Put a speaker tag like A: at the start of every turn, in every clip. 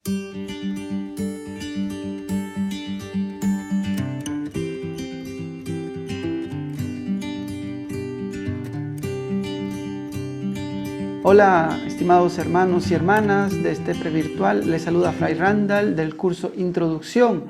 A: Hola, estimados hermanos y hermanas de este previrtual. Les saluda Fray Randall del curso Introducción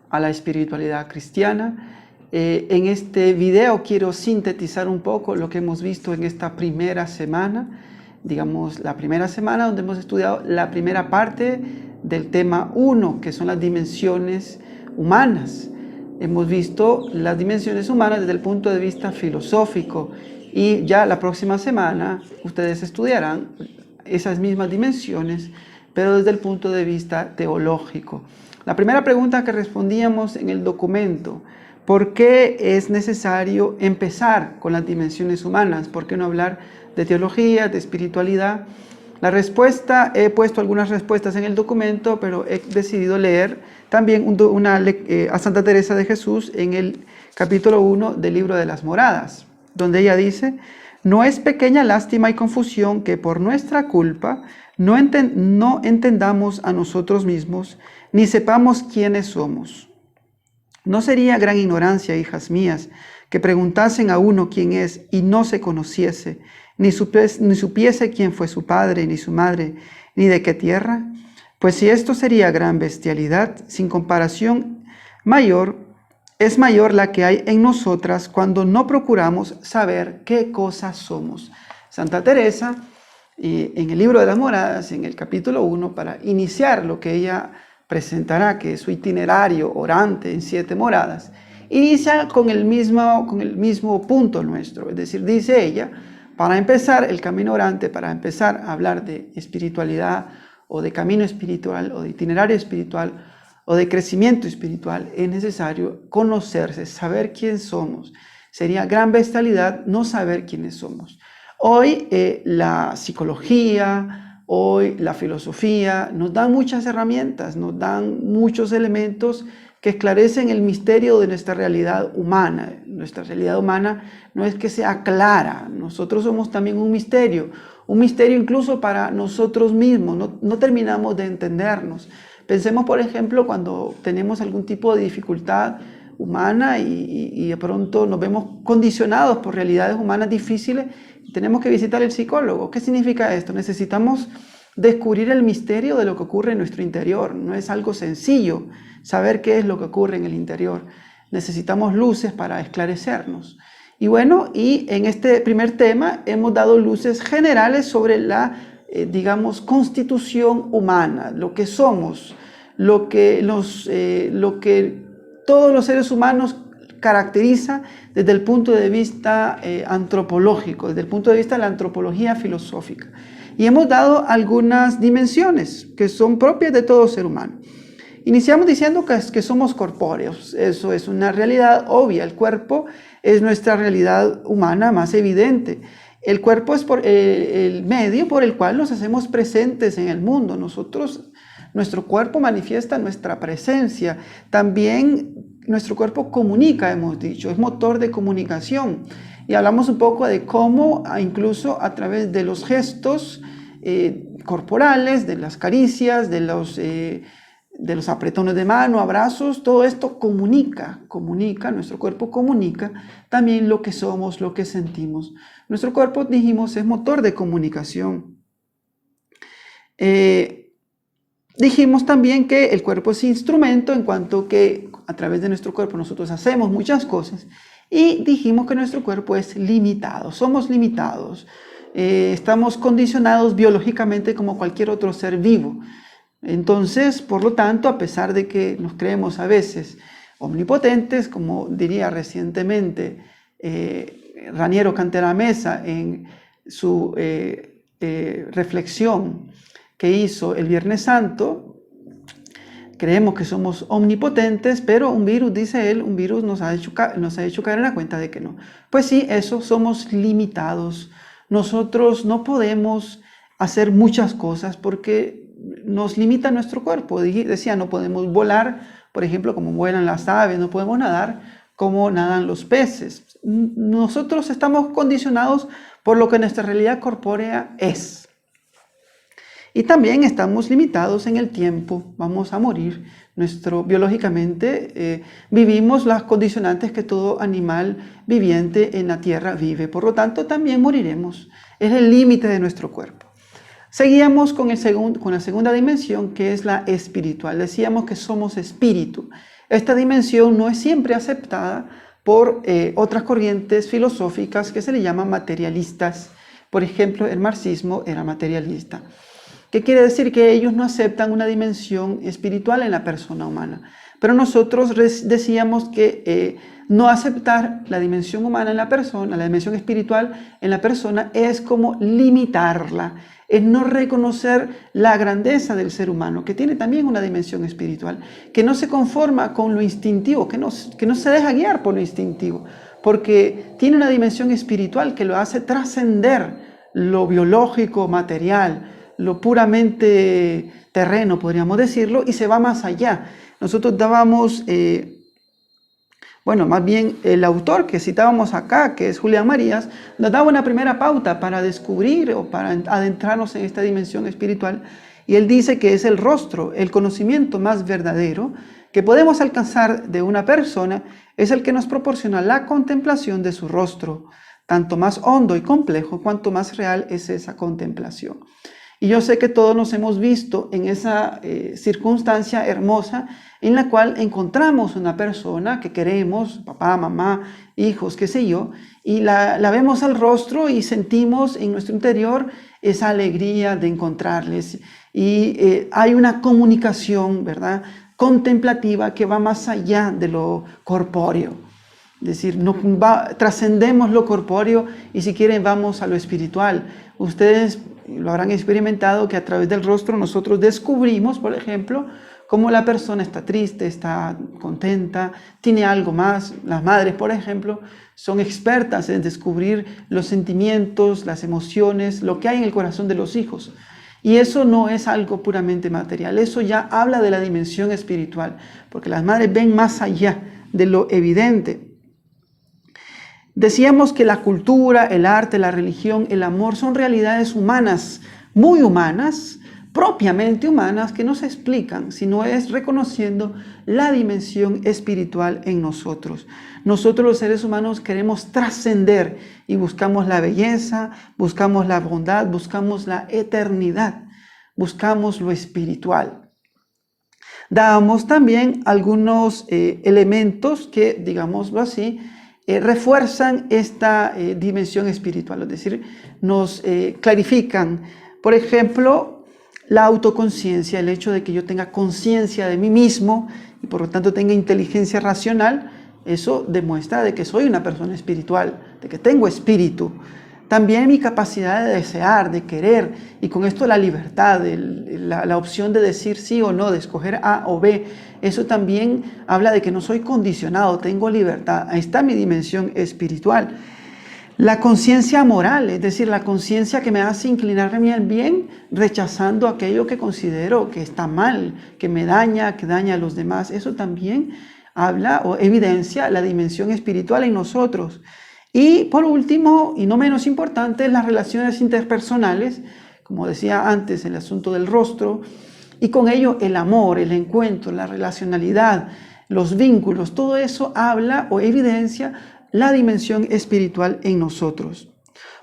A: a la Espiritualidad Cristiana. En este video quiero sintetizar un poco lo que hemos visto en esta primera semana, digamos la primera semana donde hemos estudiado la primera parte del tema 1, que son las dimensiones humanas. Hemos visto las dimensiones humanas desde el punto de vista filosófico. Y ya la próxima semana ustedes estudiarán esas mismas dimensiones, pero desde el punto de vista teológico. La primera pregunta que respondíamos en el documento: ¿por qué es necesario empezar con las dimensiones humanas? ¿Por qué no hablar de teología, de espiritualidad? La respuesta, he puesto algunas respuestas en el documento, pero he decidido leer también a Santa Teresa de Jesús en el capítulo 1 del Libro de las Moradas, donde ella dice: no es pequeña lástima y confusión que por nuestra culpa no entendamos a nosotros mismos, ni sepamos quiénes somos. No sería gran ignorancia, hijas mías, que preguntasen a uno quién es y no se conociese, ni supiese quién fue su padre, ni su madre, ni de qué tierra. Pues si esto sería gran bestialidad, sin comparación es mayor la que hay en nosotras cuando no procuramos saber qué cosas somos. Santa Teresa, en el Libro de las Moradas, en el capítulo 1, para iniciar lo que ella presentará, que es su itinerario orante en 7 moradas, inicia con el mismo punto nuestro. Es decir, dice ella, para empezar el camino orante, para empezar a hablar de espiritualidad o de camino espiritual o de itinerario espiritual, o de crecimiento espiritual, es necesario conocerse, saber quién somos. Sería gran bestialidad no saber quiénes somos. Hoy la psicología, hoy la filosofía nos dan muchas herramientas, nos dan muchos elementos que esclarecen el misterio de nuestra realidad humana. Nuestra realidad humana no es que sea clara, nosotros somos también un misterio incluso para nosotros mismos, no terminamos de entendernos. Pensemos, por ejemplo, cuando tenemos algún tipo de dificultad humana y de pronto nos vemos condicionados por realidades humanas difíciles y tenemos que visitar al psicólogo. ¿Qué significa esto? Necesitamos descubrir el misterio de lo que ocurre en nuestro interior. No es algo sencillo saber qué es lo que ocurre en el interior. Necesitamos luces para esclarecernos. Y bueno, y en este primer tema hemos dado luces generales sobre la constitución humana, lo que somos, lo que todos los seres humanos caracteriza desde el punto de vista antropológico, desde el punto de vista de la antropología filosófica. Y hemos dado algunas dimensiones que son propias de todo ser humano. Iniciamos diciendo que somos corpóreos. Eso es una realidad obvia. El cuerpo es nuestra realidad humana más evidente. El cuerpo es el medio por el cual nos hacemos presentes en el mundo. Nuestro cuerpo manifiesta nuestra presencia. También nuestro cuerpo comunica, hemos dicho, es motor de comunicación. Y hablamos un poco de cómo, incluso a través de los gestos corporales, de las caricias, de los apretones de mano, abrazos, todo esto comunica, nuestro cuerpo comunica también lo que somos, lo que sentimos. Nuestro cuerpo, dijimos, es motor de comunicación. Dijimos también que el cuerpo es instrumento en cuanto que a través de nuestro cuerpo nosotros hacemos muchas cosas, y dijimos que nuestro cuerpo es limitado, somos limitados, estamos condicionados biológicamente como cualquier otro ser vivo. Entonces, por lo tanto, a pesar de que nos creemos a veces omnipotentes, como diría recientemente Raniero Cantalamessa en su reflexión que hizo el Viernes Santo, creemos que somos omnipotentes, pero un virus, dice él, un virus nos ha hecho caer en la cuenta de que no. Pues sí, eso, somos limitados. Nosotros no podemos hacer muchas cosas porque nos limita nuestro cuerpo. Decía, no podemos volar, por ejemplo, como vuelan las aves, no podemos nadar como nadan los peces. Nosotros estamos condicionados por lo que nuestra realidad corpórea es. Y también estamos limitados en el tiempo, vamos a morir. Biológicamente vivimos las condicionantes que todo animal viviente en la tierra vive, por lo tanto también moriremos. Es el límite de nuestro cuerpo. Seguíamos con la segunda dimensión, que es la espiritual. Decíamos que somos espíritu. Esta dimensión no es siempre aceptada por otras corrientes filosóficas que se le llaman materialistas. Por ejemplo, el marxismo era materialista. ¿Qué quiere decir? Que ellos no aceptan una dimensión espiritual en la persona humana. Pero nosotros decíamos que no aceptar la dimensión humana en la persona, la dimensión espiritual en la persona, es como limitarla, es no reconocer la grandeza del ser humano, que tiene también una dimensión espiritual, que no se conforma con lo instintivo, que no se deja guiar por lo instintivo, porque tiene una dimensión espiritual que lo hace trascender lo biológico, material, lo puramente terreno, podríamos decirlo, y se va más allá. Nosotros dábamos, más bien el autor que citábamos acá, que es Julián Marías, nos daba una primera pauta para descubrir o para adentrarnos en esta dimensión espiritual, y él dice que es el rostro, el conocimiento más verdadero que podemos alcanzar de una persona, es el que nos proporciona la contemplación de su rostro, tanto más hondo y complejo cuanto más real es esa contemplación. Y yo sé que todos nos hemos visto en esa circunstancia hermosa en la cual encontramos una persona que queremos, papá, mamá, hijos, qué sé yo, y la vemos al rostro y sentimos en nuestro interior esa alegría de encontrarles. Y hay una comunicación, ¿verdad?, contemplativa que va más allá de lo corpóreo. Es decir, trascendemos lo corpóreo y si quieren vamos a lo espiritual. Ustedes lo habrán experimentado que a través del rostro nosotros descubrimos, por ejemplo, cómo la persona está triste, está contenta, tiene algo más. Las madres, por ejemplo, son expertas en descubrir los sentimientos, las emociones, lo que hay en el corazón de los hijos. Y eso no es algo puramente material, eso ya habla de la dimensión espiritual, porque las madres ven más allá de lo evidente. Decíamos que la cultura, el arte, la religión, el amor son realidades humanas, muy humanas, propiamente humanas, que no se explican, sino es reconociendo la dimensión espiritual en nosotros. Nosotros los seres humanos queremos trascender y buscamos la belleza, buscamos la bondad, buscamos la eternidad, buscamos lo espiritual. Dábamos también algunos elementos que, digámoslo así, refuerzan esta dimensión espiritual, es decir, nos clarifican. Por ejemplo, la autoconciencia, el hecho de que yo tenga conciencia de mí mismo y por lo tanto tenga inteligencia racional, eso demuestra de que soy una persona espiritual, de que tengo espíritu. También mi capacidad de desear, de querer, y con esto la libertad, la opción de decir sí o no, de escoger A o B, eso también habla de que no soy condicionado, tengo libertad. Ahí está mi dimensión espiritual. La conciencia moral, es decir, la conciencia que me hace inclinarme al bien, rechazando aquello que considero que está mal, que me daña, que daña a los demás. Eso también habla o evidencia la dimensión espiritual en nosotros. Y por último, y no menos importante, las relaciones interpersonales, como decía antes, el asunto del rostro, y con ello el amor, el encuentro, la relacionalidad, los vínculos, todo eso habla o evidencia la dimensión espiritual en nosotros.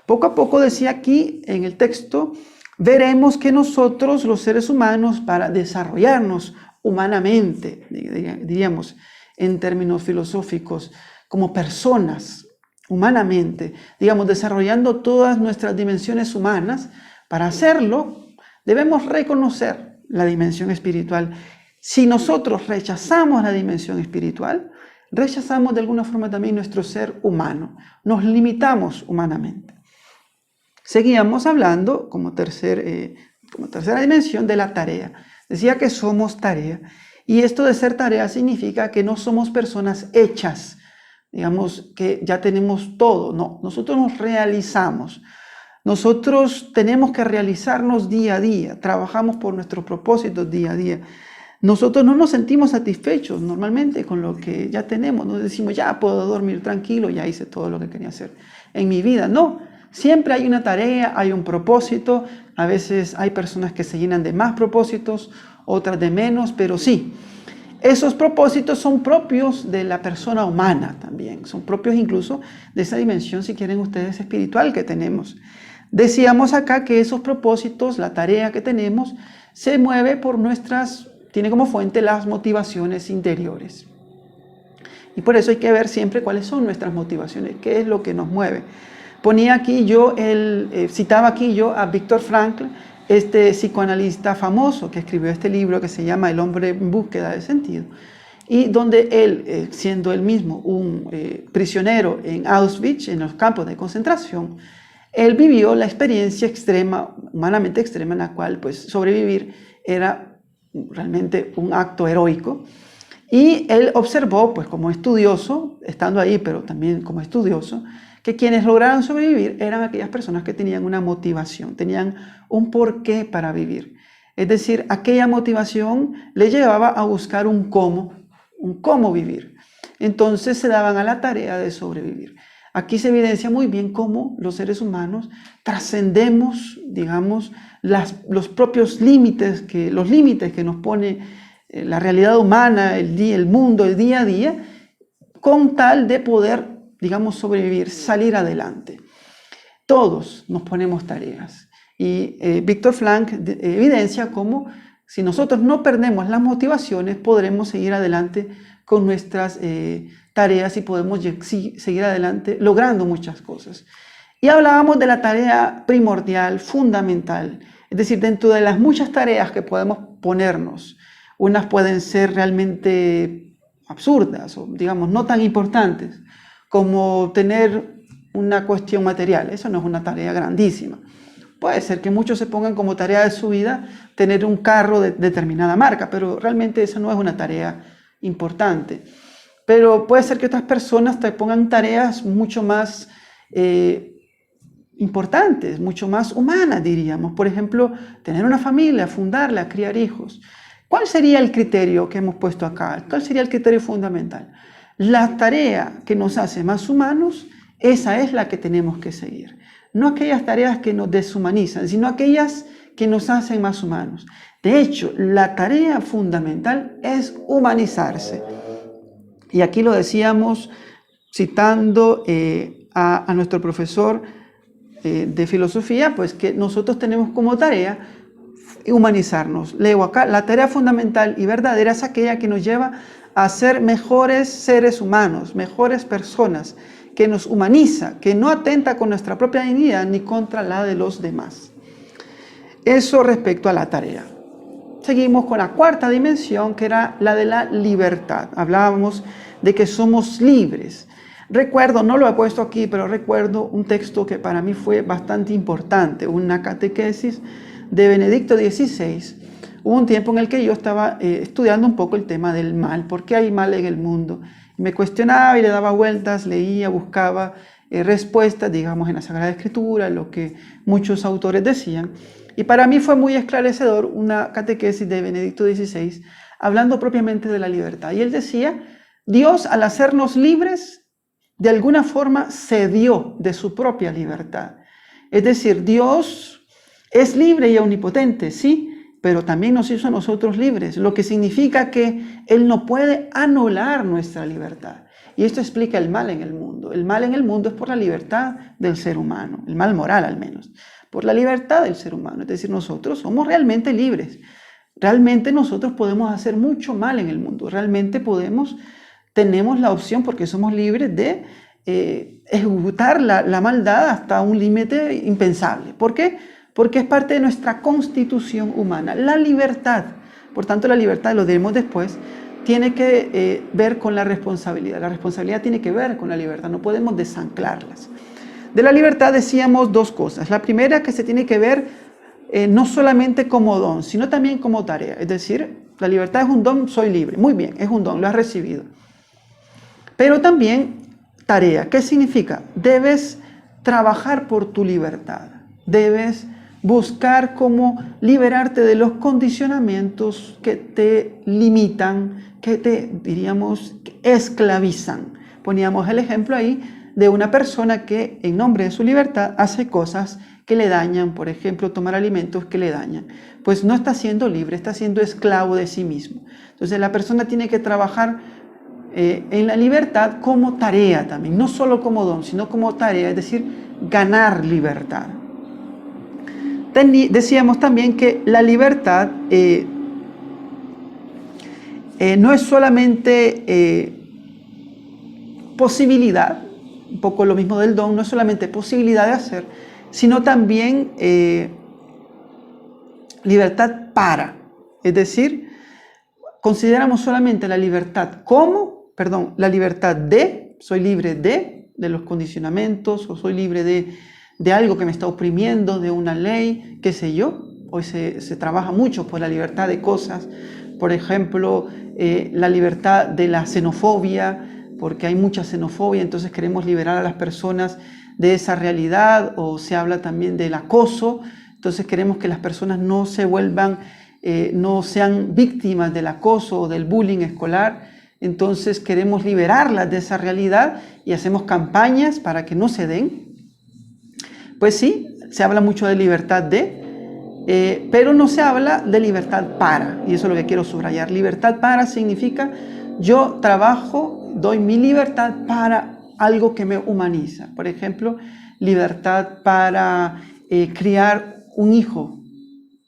A: Poco a poco, decía aquí en el texto, veremos que nosotros, los seres humanos, para desarrollarnos humanamente, diríamos en términos filosóficos, como personas, humanamente, digamos, desarrollando todas nuestras dimensiones humanas, para hacerlo debemos reconocer la dimensión espiritual. Si nosotros rechazamos la dimensión espiritual, rechazamos de alguna forma también nuestro ser humano, nos limitamos humanamente. Seguíamos hablando como tercera dimensión de la tarea. Decía que somos tarea, y esto de ser tarea significa que no somos personas hechas, digamos que ya tenemos todo. No, nosotros nos realizamos. Nosotros tenemos que realizarnos día a día, trabajamos por nuestros propósitos día a día. Nosotros no nos sentimos satisfechos normalmente con lo que ya tenemos. Nos decimos, ya puedo dormir tranquilo, ya hice todo lo que quería hacer en mi vida. No, Siempre hay una tarea, hay un propósito. A veces hay personas que se llenan de más propósitos, otras de menos, pero sí, esos propósitos son propios de la persona humana también, son propios incluso de esa dimensión, si quieren ustedes, espiritual que tenemos. Decíamos acá que esos propósitos, la tarea que tenemos, se mueve por tiene como fuente las motivaciones interiores. Y por eso hay que ver siempre cuáles son nuestras motivaciones, qué es lo que nos mueve. Citaba aquí yo a Viktor Frankl, este psicoanalista famoso que escribió este libro que se llama El hombre en búsqueda de sentido, y donde él, siendo él mismo un prisionero en Auschwitz, en los campos de concentración, él vivió la experiencia extrema, humanamente extrema, en la cual pues, sobrevivir era realmente un acto heroico. Y él observó, pues como estudioso, estando ahí, pero también como estudioso, que quienes lograron sobrevivir eran aquellas personas que tenían una motivación, tenían un porqué para vivir. Es decir, aquella motivación le llevaba a buscar un cómo vivir. Entonces se daban a la tarea de sobrevivir. Aquí se evidencia muy bien cómo los seres humanos trascendemos, digamos, los propios límites, los límites que nos pone la realidad humana, el mundo, el día a día, con tal de poder, digamos, sobrevivir, salir adelante. Todos nos ponemos tareas. Y Viktor Frankl evidencia cómo si nosotros no perdemos las motivaciones, podremos seguir adelante con nuestras tareas y podemos seguir adelante logrando muchas cosas. Y hablábamos de la tarea primordial, fundamental, es decir, dentro de las muchas tareas que podemos ponernos, unas pueden ser realmente absurdas o, digamos, no tan importantes, como tener una cuestión material. Eso no es una tarea grandísima. Puede ser que muchos se pongan como tarea de su vida tener un carro de determinada marca, pero realmente esa no es una tarea importante. Pero puede ser que otras personas te pongan tareas mucho más importantes, mucho más humanas, diríamos. Por ejemplo, tener una familia, fundarla, criar hijos. ¿Cuál sería el criterio que hemos puesto acá? ¿Cuál sería el criterio fundamental? La tarea que nos hace más humanos, esa es la que tenemos que seguir. No aquellas tareas que nos deshumanizan, sino aquellas que nos hacen más humanos. De hecho, la tarea fundamental es humanizarse. Y aquí lo decíamos citando a nuestro profesor de filosofía, pues que nosotros tenemos como tarea humanizarnos. Leo acá, la tarea fundamental y verdadera es aquella que nos lleva a ser mejores seres humanos, mejores personas, que nos humaniza, que no atenta con nuestra propia dignidad ni contra la de los demás. Eso respecto a la tarea. Seguimos con la cuarta dimensión, que era la de la libertad. Hablábamos de que somos libres. Recuerdo, no lo he puesto aquí, pero recuerdo un texto que para mí fue bastante importante, una catequesis de Benedicto XVI. Hubo un tiempo en el que yo estaba estudiando un poco el tema del mal, ¿por qué hay mal en el mundo? Me cuestionaba y le daba vueltas, leía, buscaba respuestas, digamos, en la Sagrada Escritura, lo que muchos autores decían. Y para mí fue muy esclarecedor una catequesis de Benedicto XVI, hablando propiamente de la libertad. Y él decía, Dios al hacernos libres, de alguna forma cedió de su propia libertad. Es decir, Dios es libre y omnipotente, sí, pero también nos hizo a nosotros libres, lo que significa que Él no puede anular nuestra libertad. Y esto explica el mal en el mundo. El mal en el mundo es por la libertad del ser humano, el mal moral al menos, por la libertad del ser humano. Es decir, nosotros somos realmente libres. Realmente nosotros podemos hacer mucho mal en el mundo. Realmente tenemos la opción, porque somos libres, de ejecutar la maldad hasta un límite impensable. ¿Por qué? Porque es parte de nuestra constitución humana, la libertad. Por tanto, la libertad, lo diremos después, tiene que ver con la responsabilidad. La responsabilidad tiene que ver con la libertad, no podemos desanclarlas. De la libertad decíamos dos cosas. La primera, que se tiene que ver no solamente como don, sino también como tarea. Es decir, la libertad es un don, soy libre. Muy bien, es un don, lo has recibido. Pero también tarea. ¿Qué significa? Debes trabajar por tu libertad. Debes buscar cómo liberarte de los condicionamientos que te limitan, que te, diríamos, esclavizan. Poníamos el ejemplo ahí de una persona que en nombre de su libertad hace cosas que le dañan, por ejemplo, tomar alimentos que le dañan. Pues no está siendo libre, está siendo esclavo de sí mismo. Entonces la persona tiene que trabajar en la libertad como tarea también, no solo como don, sino como tarea, es decir, ganar libertad. Decíamos también que la libertad no es solamente posibilidad, un poco lo mismo del don, no es solamente posibilidad de hacer, sino también libertad para. Es decir, consideramos solamente la libertad la libertad de, soy libre de los condicionamientos, o soy libre de algo que me está oprimiendo, de una ley, qué sé yo. Hoy se trabaja mucho por la libertad de cosas, por ejemplo, la libertad de la xenofobia, porque hay mucha xenofobia, entonces queremos liberar a las personas de esa realidad, o se habla también del acoso, entonces queremos que las personas no se vuelvan, no sean víctimas del acoso o del bullying escolar, entonces queremos liberarlas de esa realidad y hacemos campañas para que no se den. Pues sí, se habla mucho de libertad de, pero no se habla de libertad para, y eso es lo que quiero subrayar. Libertad para significa yo trabajo, doy mi libertad para algo que me humaniza. Por ejemplo, libertad para criar un hijo.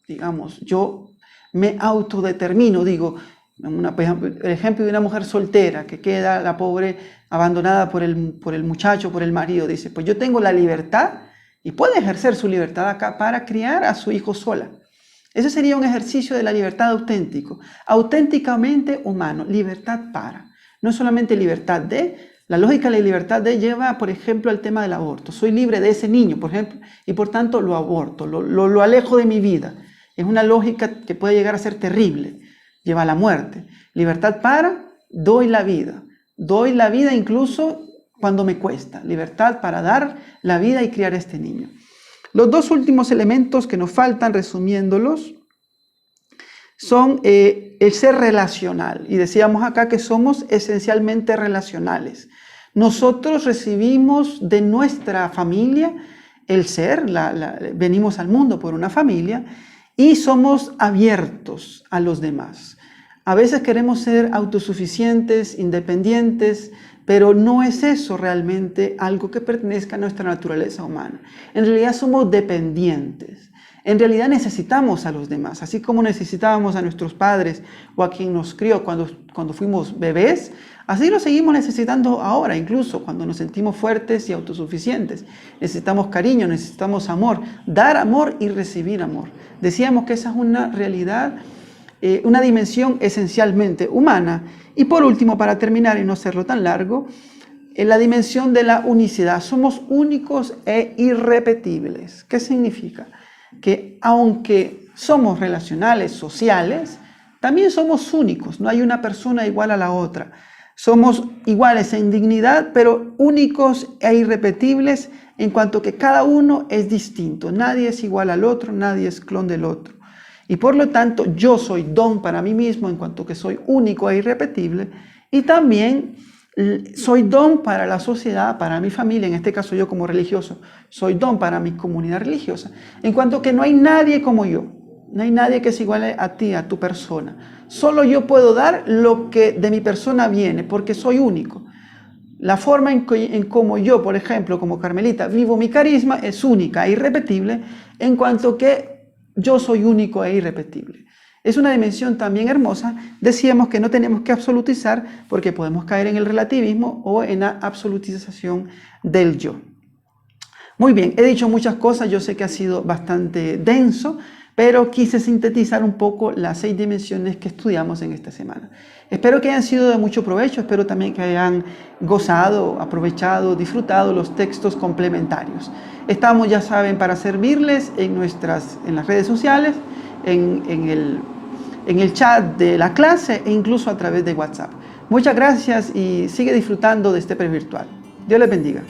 A: Digamos, yo me autodetermino, digo, el ejemplo de una mujer soltera que queda la pobre abandonada por el muchacho, por el marido, dice, pues yo tengo la libertad y puede ejercer su libertad acá para criar a su hijo sola. Ese sería un ejercicio de la libertad auténtico, auténticamente humano, libertad para. No es solamente libertad de, la lógica de la libertad de lleva, por ejemplo, al tema del aborto. Soy libre de ese niño, por ejemplo, y por tanto lo aborto, lo alejo de mi vida. Es una lógica que puede llegar a ser terrible, lleva a la muerte. Libertad para, doy la vida incluso cuando me cuesta. Libertad para dar la vida y criar a este niño. Los dos últimos elementos que nos faltan, resumiéndolos, son el ser relacional. Y decíamos acá que somos esencialmente relacionales. Nosotros recibimos de nuestra familia el ser, venimos al mundo por una familia y somos abiertos a los demás. A veces queremos ser autosuficientes, independientes, pero no es eso realmente algo que pertenezca a nuestra naturaleza humana. En realidad somos dependientes. En realidad necesitamos a los demás, así como necesitábamos a nuestros padres o a quien nos crió cuando fuimos bebés, así lo seguimos necesitando ahora, incluso cuando nos sentimos fuertes y autosuficientes. Necesitamos cariño, necesitamos amor, dar amor y recibir amor. Decíamos que esa es una realidad, una dimensión esencialmente humana. Y por último, para terminar y no hacerlo tan largo, la dimensión de la unicidad. Somos únicos e irrepetibles. ¿Qué significa? Que aunque somos relacionales, sociales, también somos únicos. No hay una persona igual a la otra. Somos iguales en dignidad, pero únicos e irrepetibles en cuanto que cada uno es distinto. Nadie es igual al otro, nadie es clon del otro. Y por lo tanto, yo soy don para mí mismo en cuanto que soy único e irrepetible. Y también soy don para la sociedad, para mi familia, en este caso yo como religioso, soy don para mi comunidad religiosa, en cuanto que no hay nadie como yo, no hay nadie que se iguale a ti, a tu persona. Solo yo puedo dar lo que de mi persona viene, porque soy único. La forma en cómo yo, por ejemplo, como Carmelita, vivo mi carisma es única e irrepetible, en cuanto que yo soy único e irrepetible. Es una dimensión también hermosa. Decíamos que no tenemos que absolutizar porque podemos caer en el relativismo o en la absolutización del yo. Muy bien, he dicho muchas cosas, yo sé que ha sido bastante denso, pero quise sintetizar un poco las 6 dimensiones que estudiamos en esta semana. Espero que hayan sido de mucho provecho, espero también que hayan gozado, aprovechado, disfrutado los textos complementarios. Estamos, ya saben, para servirles en las redes sociales, en el chat de la clase e incluso a través de WhatsApp. Muchas gracias y sigue disfrutando de este previrtual. Dios les bendiga.